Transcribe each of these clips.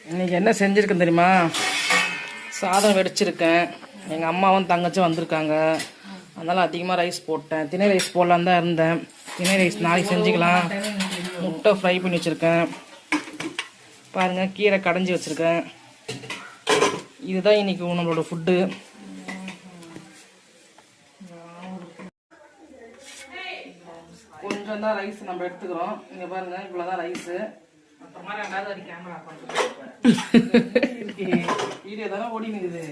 இன்னைக்கு என்ன செஞ்சுருக்கேன் தெரியுமா? சாதம் வெடிச்சிருக்கேன். எங்கள் அம்மாவும் தங்கச்சும் வந்திருக்காங்க, அதனால் அதிகமாக ரைஸ் போட்டேன். திணை ரைஸ் போடலான்னு தான் இருந்தேன். திணை ரைஸ் நாளைக்கு செஞ்சுக்கலாம். முட்டை ஃப்ரை பண்ணி வச்சுருக்கேன். பாருங்கள், கீரை கடைஞ்சி வச்சுருக்கேன். இதுதான் இன்றைக்கி நம்மளோட ஃபுட்டு. கொஞ்சம் தான் ரைஸ் நம்ம எடுத்துக்கிறோம். இங்கே பாருங்கள், இவ்வளோ தான் ரைஸு. வீடியோ தானே ஓடினுக்குது.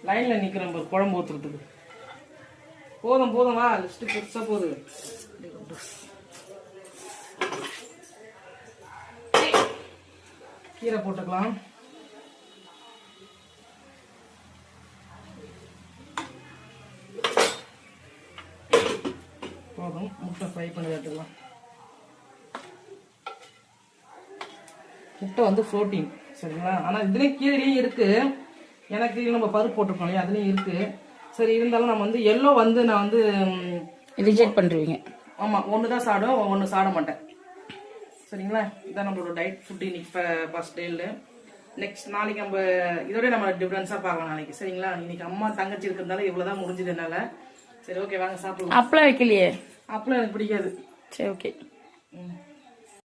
லைன்ல நிக்கிறோம் குழம்பு ஊத்துறதுக்கு. போதும் போதும், வா, லிஸ்ட் பெருசா போகுது. கீரை போட்டுக்கலாம். போதும், முட்டை ஃப்ரை பண்ணி எடுத்துக்கலாம். முட்டை வந்து ப்ரோட்டீன், சரிங்களா? ஆனால் இதுலேயும் கீரையிலையும் இருக்குது. எனக்கு நம்ம பருப்பு போட்டிருக்கோம் இல்லையா, அதுலேயும் இருக்குது. சரி, இருந்தாலும் நம்ம வந்து எல்லோ வந்து நான் வந்து ரிஜெக்ட் பண்ணுறீங்க. ஆமாம், ஒன்று தான் சாப்பிடுவேன், ஒன்று சாப்பிட மாட்டேன். சரிங்களா? இதான் நம்மளோட டயட் ஃபுட்டு இன்னைக்கு ஃபர்ஸ்ட் டேல. நெக்ஸ்ட் நாளைக்கு நம்ம இதோட நம்ம டிஃப்ரென்ஸாக பார்க்கலாம் நாளைக்கு. சரிங்களா? இன்னைக்கு அம்மா தங்கச்சி இருக்கிறதுனால இவ்வளோதான் முடிஞ்சது என்னால். சரி, ஓகே, வாங்க சாப்பிடலாம். அப்பளம் வைக்கலையே? அப்பளம் எனக்கு பிடிக்காது. சரி, ஓகே.